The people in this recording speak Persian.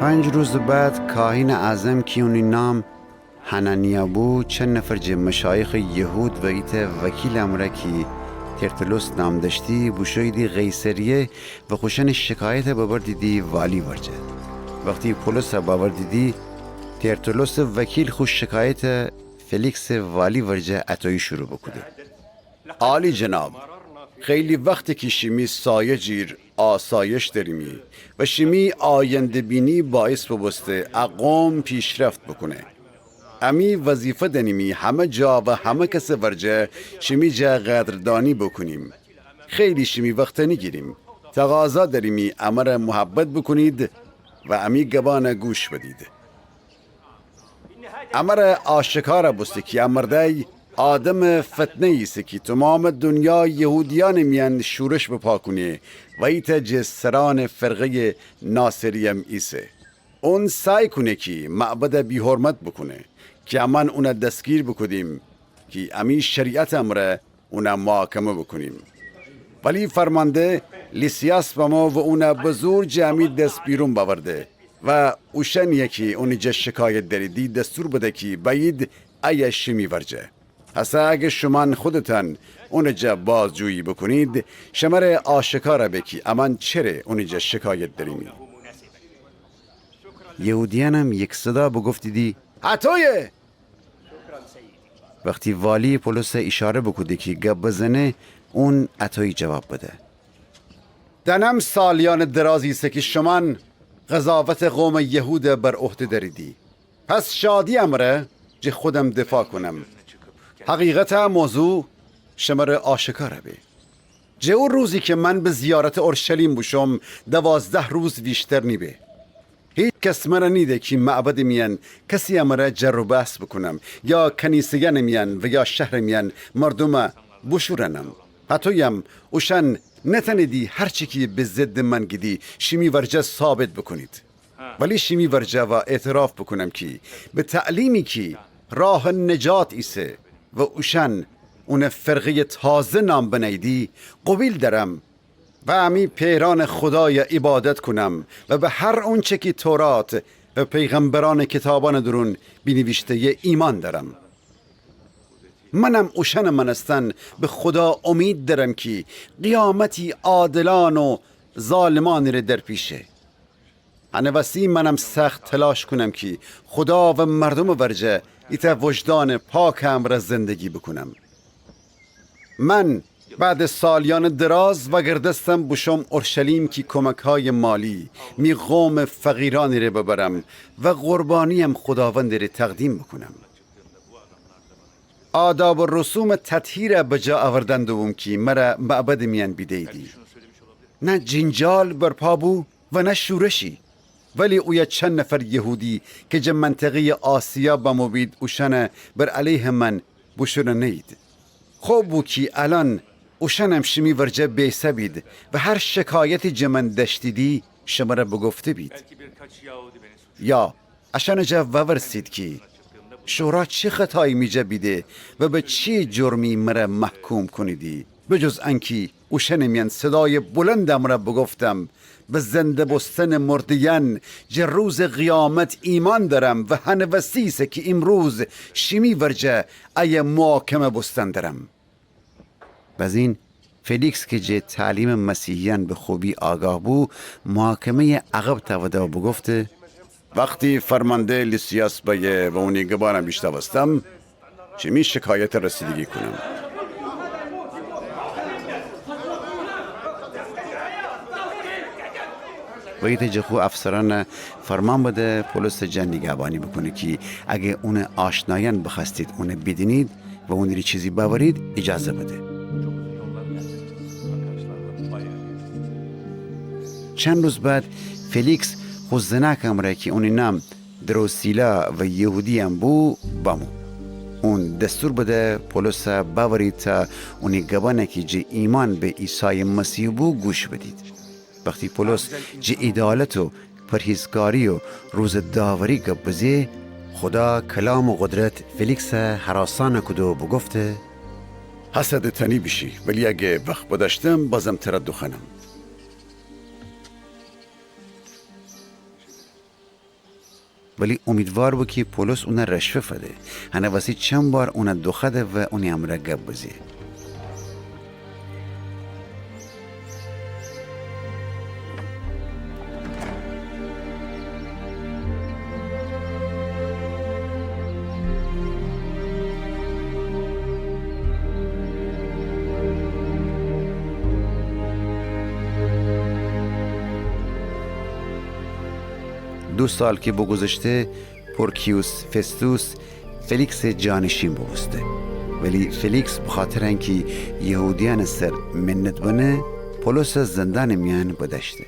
5 روز بعد کاهن اعظم که اون نام حنانیا بود چند نفر جه مشایخ یهود و ایت وکیل امره که ترتلوس نام داشتی بوشویدی قیصریه و خوشن شکایت باور دیدی والی ورجه. وقتی پولس باور دیدی ترتلوس وکیل خوش شکایت فلیکس والی ورجه اتایی شروع بکده. عالی جناب، خیلی وقتی که شمی سایه جیر آسایش دریمی و شمی آینده بینی باعث ببسته اقوام پیشرفت بکنه. امی وظیفه دنیمی همه جا و همه کس ورجه شمی جا قدردانی بکنیم. خیلی شمی وقت نگیریم. تقاضا دریمی امر محبت بکنید و امی گبان گوش بدید. امر آشکار بسته که امرده آدم فتنه ایست که تمام دنیا یهودیان میان شورش بپا کنه و ایت جسران فرقه ناصریم ایسه. اون سعی کنه که معبد بی حرمت بکنه که امان اون دستگیر بکنیم که امی شریعت امره اون محاکمه بکنیم. ولی فرمانده لیسیاس با ما و اون بزرگ جمعی دست بیرون باورده و اوشن یکی اونی جا شکایت داریدی دستور بده که باید ای شمی ورجه. اصلا اگه شما خودتان اونجا بازجویی بکنید شماره آشکار بکی امان چره اونجا شکایت داریم. یهودیانم یک صدا بگفت دیدی عطایه. وقتی والی پولس اشاره بکده که گپ بزنه اون عطایی جواب بده. دنم سالیان درازی است که شما قضاوت قوم یهود بر عهده داریدی. پس شادی امره جه خودم دفاع کنم. حقیقت موضوع شماره آشکاره بی. جه اون روزی که من به زیارت اورشلیم بوشم 12 روز بیشتر نیبه. هیچ کس مرا نیده که معبد میان کسی امره جر و بحث بکنم یا کنیسه میان و یا شهر میان مردم بشورنم. حتیم اوشن نتندی هرچی که به ضد من گیدی شمی ورجه ثابت بکنید. ولی شمی ورجه و اعتراف بکنم که به تعلیمی که راه نجات ایسه و اوشن اون فرقه تازه نام بنیدی قبیل درم و امی پیران خدای عبادت کنم و به هر اونچه که تورات و پیغمبران کتابان درون بینویشته ایمان دارم. منم اوشن منستن به خدا امید دارم که قیامتی عادلان و ظالمان را در پیشه. انوسی منم سخت تلاش کنم که خدا و مردم ورجه ایتا وجدان پاکم را زندگی بکنم. من بعد سالیان دراز و گردستم بشم اورشلیم که کمک های مالی می قوم فقیرانی را ببرم و قربانیم خداوند را تقدیم بکنم. آداب و رسوم تطهیر بجا آوردن دوم که مرا معبد میان بیدیدی. نه جنجال برپا بو و نه شورشی. ولی اویا چند نفر یهودی که جه منطقه آسیا با مبید اوشن بر علیه من بشونه نید. خوب بو که الان اوشنم شمی ورجه بیسه بید و هر شکایتی جه من دشتیدی شماره بگفته بید. یا اشان جه وورسید که شورا چی خطایی می جه بیده و به چی جرمی مره محکوم کنیدی بجز انکی اوشن میان صدای بلندم را بگفتم به زنده بستن مردیان جه روز قیامت ایمان دارم و هنوسیسه که امروز شمی ورجه ای محاکمه بستن دارم. بزین فلیکس که جه تعلیم مسیحیان به خوبی آگاه بو محاکمه عقب تاوده و بگفته وقتی فرمانده لیسیاس بایه و اونی گبانم بیشتر وستم چمی شکایت رسیدگی کنم. و ایت جخو افسران فرمان بده پولس جن نگهبانی بکنه که اگه اون آشنایان بخواستید اون بدینید و اون ری چیزی باورید اجازه بده. چند روز بعد فلیکس خوزنک امره که اون نام دروسیلا و یهودی هم بو بامو. اون دستور بده پولس باورید تا اونی گبانه که جه ایمان به عیسی مسیح بو گوش بدید. وقتی پولس جه عدالت و پرهیزکاری و روز داوری گپ بزه خدا کلام و قدرت فلیکس هراسان کدو بگفته حسد تنی بشی ولی اگه وقت بداشتم بازم تردو خنم. ولی امیدوار بود که پولس اون رشوه فده. هنه واسه چند بار اون دخده و اون امره گب بزیه. دو سال که بگذشته پورکیوس فستوس فلیکس جانشین بوسته، ولی فلیکس بخاطر اینکه یهودیان سر منت بنه پولس زندان میان بدشته.